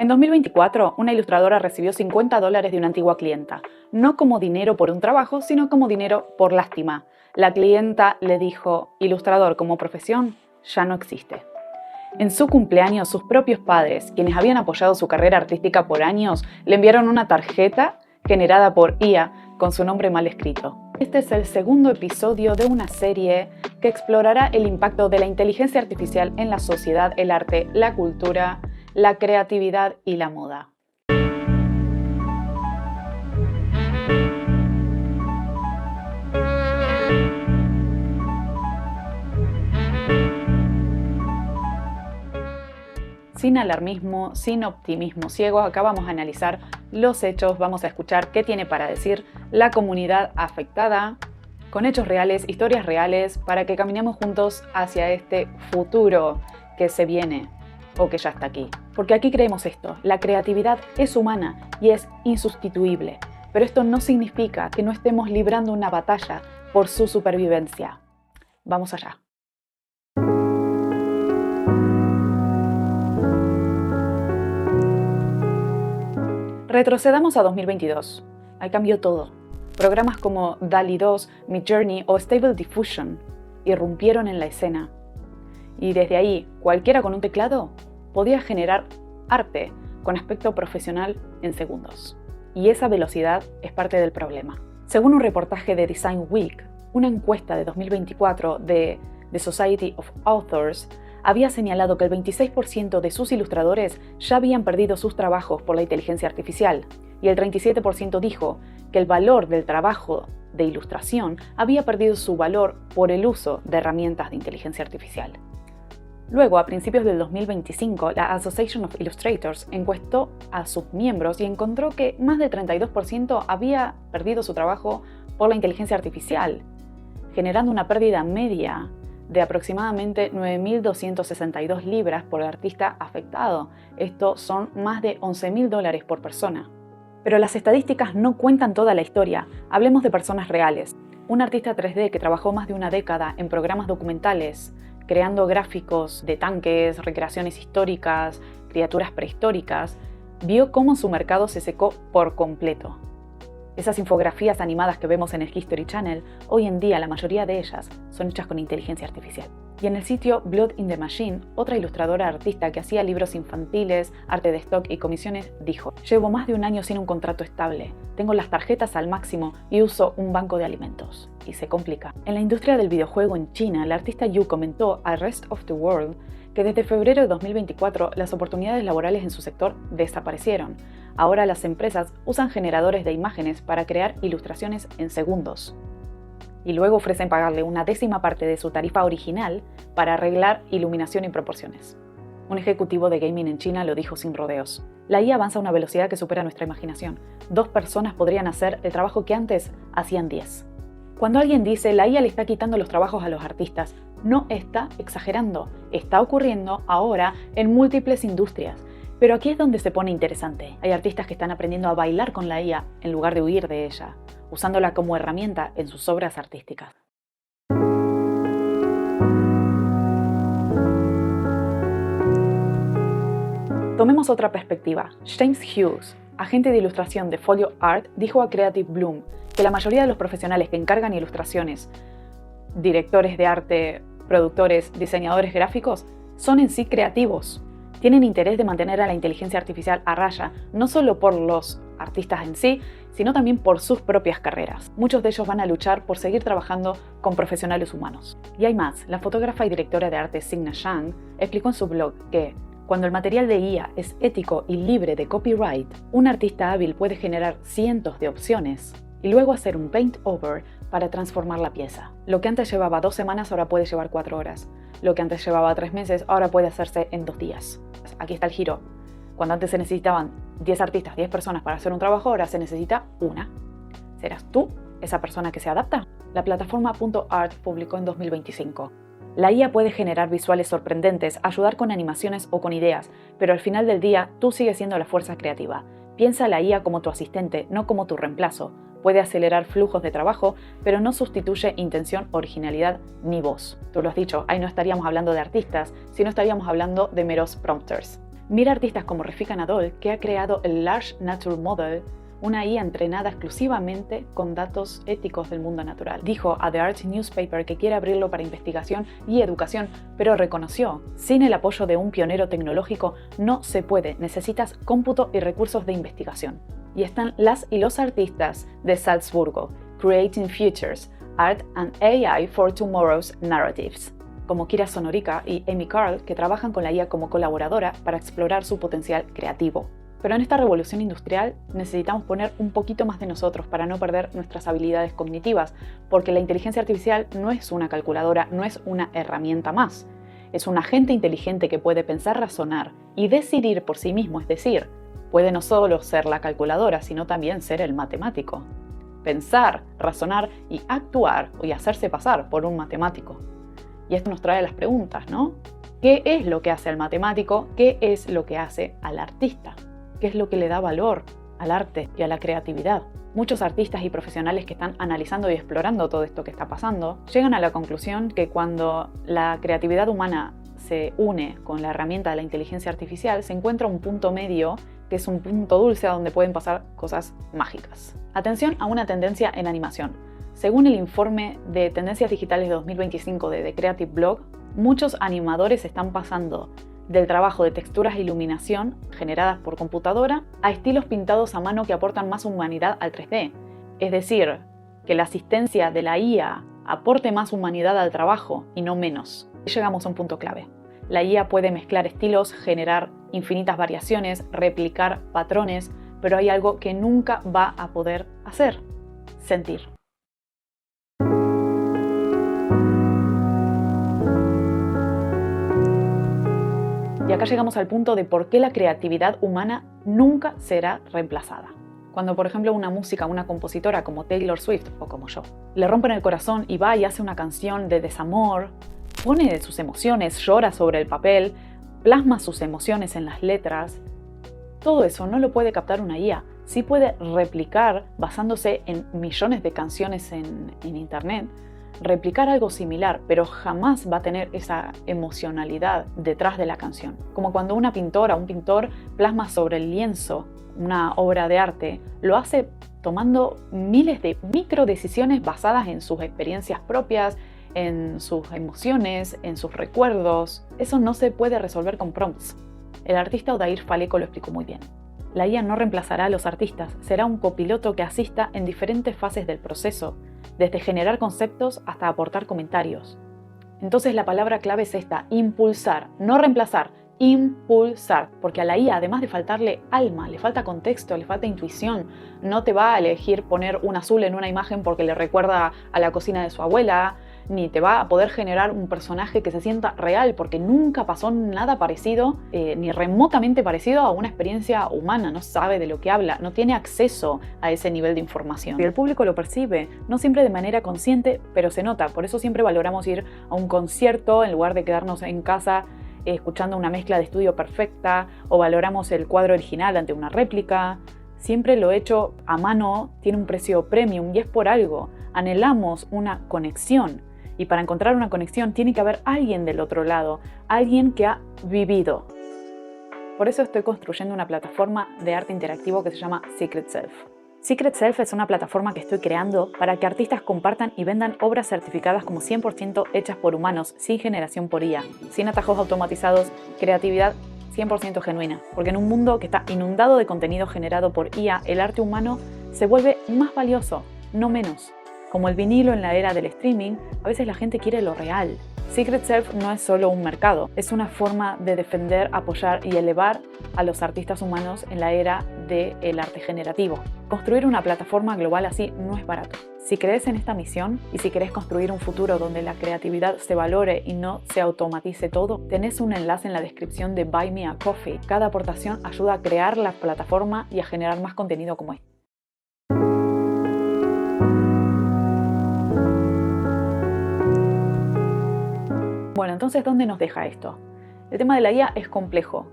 En 2024, una ilustradora recibió $50 de una antigua clienta, no como dinero por un trabajo, sino como dinero por lástima. La clienta le dijo, ilustrador como profesión ya no existe. En su cumpleaños, sus propios padres, quienes habían apoyado su carrera artística por años, le enviaron una tarjeta generada por IA con su nombre mal escrito. Este es el segundo episodio de una serie que explorará el impacto de la inteligencia artificial en la sociedad, el arte, la cultura, la creatividad y la moda. Sin alarmismo, sin optimismo ciego, acá vamos a analizar los hechos, vamos a escuchar qué tiene para decir la comunidad afectada, con hechos reales, historias reales, para que caminemos juntos hacia este futuro que se viene o que ya está aquí. Porque aquí creemos esto, la creatividad es humana y es insustituible, pero esto no significa que no estemos librando una batalla por su supervivencia. Vamos allá. Retrocedamos a 2022. Ahí cambió todo. Programas como DALL-E 2, Midjourney o Stable Diffusion irrumpieron en la escena. Y desde ahí, cualquiera con un teclado podía generar arte con aspecto profesional en segundos. Y esa velocidad es parte del problema. Según un reportaje de Design Week, una encuesta de 2024 de The Society of Authors había señalado que el 26% de sus ilustradores ya habían perdido sus trabajos por la inteligencia artificial, y el 37% dijo que el valor del trabajo de ilustración había perdido su valor por el uso de herramientas de inteligencia artificial. Luego, a principios del 2025, la Association of Illustrators encuestó a sus miembros y encontró que más del 32% había perdido su trabajo por la inteligencia artificial, generando una pérdida media de aproximadamente 9.262 libras por artista afectado. Esto son más de $11.000 por persona. Pero las estadísticas no cuentan toda la historia. Hablemos de personas reales. Un artista 3D que trabajó más de una década en programas documentales, creando gráficos de tanques, recreaciones históricas, criaturas prehistóricas, vio cómo su mercado se secó por completo. Esas infografías animadas que vemos en el History Channel, hoy en día la mayoría de ellas son hechas con inteligencia artificial. Y en el sitio Blood in the Machine, otra ilustradora artista que hacía libros infantiles, arte de stock y comisiones, dijo: llevo más de un año sin un contrato estable, tengo las tarjetas al máximo y uso un banco de alimentos. Y se complica. En la industria del videojuego en China, la artista Yu comentó a Rest of the World que desde febrero de 2024 las oportunidades laborales en su sector desaparecieron. Ahora las empresas usan generadores de imágenes para crear ilustraciones en segundos. Y luego ofrecen pagarle una décima parte de su tarifa original para arreglar iluminación y proporciones. Un ejecutivo de gaming en China lo dijo sin rodeos. La IA avanza a una velocidad que supera nuestra imaginación. 2 personas podrían hacer el trabajo que antes hacían 10. Cuando alguien dice la IA le está quitando los trabajos a los artistas, no está exagerando. Está ocurriendo ahora en múltiples industrias. Pero aquí es donde se pone interesante. Hay artistas que están aprendiendo a bailar con la IA en lugar de huir de ella, usándola como herramienta en sus obras artísticas. Tomemos otra perspectiva. James Hughes, agente de ilustración de Folio Art, dijo a Creative Bloom que la mayoría de los profesionales que encargan ilustraciones, directores de arte, productores, diseñadores gráficos, son en sí creativos. Tienen interés de mantener a la inteligencia artificial a raya, no solo por los artistas en sí, sino también por sus propias carreras. Muchos de ellos van a luchar por seguir trabajando con profesionales humanos. Y hay más. La fotógrafa y directora de arte Signa Zhang explicó en su blog que cuando el material de IA es ético y libre de copyright, un artista hábil puede generar cientos de opciones y luego hacer un paint over para transformar la pieza. Lo que antes llevaba 2 semanas ahora puede llevar 4 horas. Lo que antes llevaba 3 meses ahora puede hacerse en 2 días. Aquí está el giro. Cuando antes se necesitaban 10 artistas, 10 personas para hacer un trabajo, ahora se necesita una. ¿Serás tú esa persona que se adapta? La plataforma .art publicó en 2025. La IA puede generar visuales sorprendentes, ayudar con animaciones o con ideas, pero al final del día tú sigues siendo la fuerza creativa. Piensa la IA como tu asistente, no como tu reemplazo. Puede acelerar flujos de trabajo, pero no sustituye intención, originalidad ni voz. Tú lo has dicho, ahí no estaríamos hablando de artistas, sino estaríamos hablando de meros prompters. Mira artistas como Refika Anadol, que ha creado el Large Nature Model, una IA entrenada exclusivamente con datos éticos del mundo natural. Dijo a The Art Newspaper que quiere abrirlo para investigación y educación, pero reconoció, sin el apoyo de un pionero tecnológico no se puede, necesitas cómputo y recursos de investigación. Y están las y los artistas de Salzburgo, Creating Futures, Art and AI for Tomorrow's Narratives, como Kira Sonorica y Amy Carl, que trabajan con la IA como colaboradora para explorar su potencial creativo. Pero en esta revolución industrial necesitamos poner un poquito más de nosotros para no perder nuestras habilidades cognitivas, porque la inteligencia artificial no es una calculadora, no es una herramienta más. Es un agente inteligente que puede pensar, razonar y decidir por sí mismo, es decir, puede no solo ser la calculadora, sino también ser el matemático. Pensar, razonar y actuar y hacerse pasar por un matemático. Y esto nos trae las preguntas, ¿no? ¿Qué es lo que hace al matemático? ¿Qué es lo que hace al artista? ¿Qué es lo que le da valor al arte y a la creatividad? Muchos artistas y profesionales que están analizando y explorando todo esto que está pasando llegan a la conclusión que cuando la creatividad humana se une con la herramienta de la inteligencia artificial, se encuentra un punto medio que es un punto dulce a donde pueden pasar cosas mágicas. Atención a una tendencia en animación. Según el informe de Tendencias Digitales de 2025 de The Creative Blog, muchos animadores están pasando del trabajo de texturas e iluminación generadas por computadora a estilos pintados a mano que aportan más humanidad al 3D. Es decir, que la asistencia de la IA aporte más humanidad al trabajo y no menos. Y llegamos a un punto clave. La IA puede mezclar estilos, generar infinitas variaciones, replicar patrones, pero hay algo que nunca va a poder hacer: sentir. Y acá llegamos al punto de por qué la creatividad humana nunca será reemplazada. Cuando, por ejemplo, una música, una compositora como Taylor Swift o como yo, le rompen el corazón y va y hace una canción de desamor, pone de sus emociones, llora sobre el papel, plasma sus emociones en las letras, todo eso no lo puede captar una IA. Sí puede replicar, basándose en millones de canciones en internet, replicar algo similar, pero jamás va a tener esa emocionalidad detrás de la canción. Como cuando una pintora o un pintor plasma sobre el lienzo una obra de arte, lo hace tomando miles de micro decisiones basadas en sus experiencias propias, en sus emociones, en sus recuerdos. Eso no se puede resolver con prompts. El artista Odair Faleko lo explicó muy bien. La IA no reemplazará a los artistas, será un copiloto que asista en diferentes fases del proceso, desde generar conceptos hasta aportar comentarios. Entonces la palabra clave es esta: impulsar, no reemplazar, impulsar, porque a la IA, además de faltarle alma, le falta contexto, le falta intuición. No te va a elegir poner un azul en una imagen porque le recuerda a la cocina de su abuela, ni te va a poder generar un personaje que se sienta real, porque nunca pasó nada parecido, ni remotamente parecido a una experiencia humana. No sabe de lo que habla, no tiene acceso a ese nivel de información. Y el público lo percibe, no siempre de manera consciente, pero se nota. Por eso siempre valoramos ir a un concierto en lugar de quedarnos en casa escuchando una mezcla de estudio perfecta, o valoramos el cuadro original ante una réplica. Siempre lo hecho a mano tiene un precio premium y es por algo. Anhelamos una conexión. Y para encontrar una conexión tiene que haber alguien del otro lado, alguien que ha vivido. Por eso estoy construyendo una plataforma de arte interactivo que se llama Secret Self. Secret Self es una plataforma que estoy creando para que artistas compartan y vendan obras certificadas como 100% hechas por humanos, sin generación por IA, sin atajos automatizados, creatividad 100% genuina. Porque en un mundo que está inundado de contenido generado por IA, el arte humano se vuelve más valioso, no menos. Como el vinilo en la era del streaming, a veces la gente quiere lo real. Secret Self no es solo un mercado, es una forma de defender, apoyar y elevar a los artistas humanos en la era del arte generativo. Construir una plataforma global así no es barato. Si crees en esta misión y si querés construir un futuro donde la creatividad se valore y no se automatice todo, tenés un enlace en la descripción de Buy Me a Coffee. Cada aportación ayuda a crear la plataforma y a generar más contenido como este. Bueno, entonces, ¿dónde nos deja esto? El tema de la IA es complejo.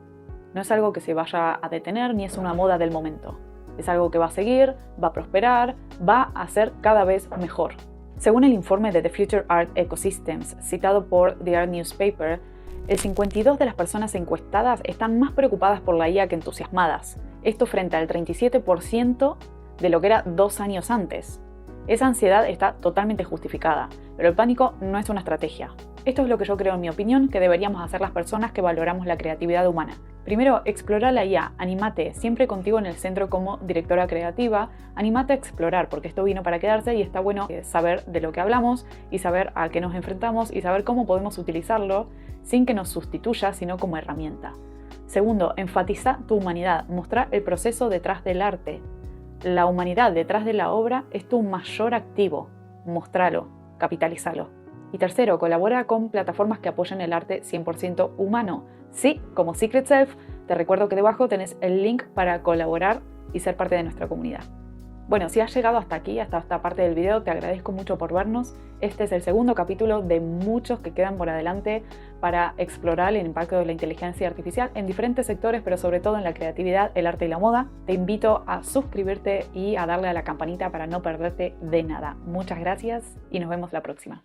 No es algo que se vaya a detener ni es una moda del momento. Es algo que va a seguir, va a prosperar, va a ser cada vez mejor. Según el informe de The Future Art Ecosystems, citado por The Art Newspaper, El 52% de las personas encuestadas están más preocupadas por la IA que entusiasmadas. Esto frente al 37% de lo que era 2 años antes. Esa ansiedad está totalmente justificada, pero el pánico no es una estrategia. Esto es lo que yo creo, en mi opinión, que deberíamos hacer las personas que valoramos la creatividad humana. Primero, explora la IA, anímate, siempre contigo en el centro como directora creativa, anímate a explorar, porque esto vino para quedarse y está bueno saber de lo que hablamos y saber a qué nos enfrentamos y saber cómo podemos utilizarlo sin que nos sustituya, sino como herramienta. Segundo, enfatiza tu humanidad, mostrar el proceso detrás del arte. La humanidad detrás de la obra es tu mayor activo, mostralo, capitalízalo. Y tercero, colabora con plataformas que apoyen el arte 100% humano. Sí, como Secret Self, te recuerdo que debajo tenés el link para colaborar y ser parte de nuestra comunidad. Bueno, si has llegado hasta aquí, hasta esta parte del video, te agradezco mucho por vernos. Este es el segundo capítulo de muchos que quedan por adelante para explorar el impacto de la inteligencia artificial en diferentes sectores, pero sobre todo en la creatividad, el arte y la moda. Te invito a suscribirte y a darle a la campanita para no perderte de nada. Muchas gracias y nos vemos la próxima.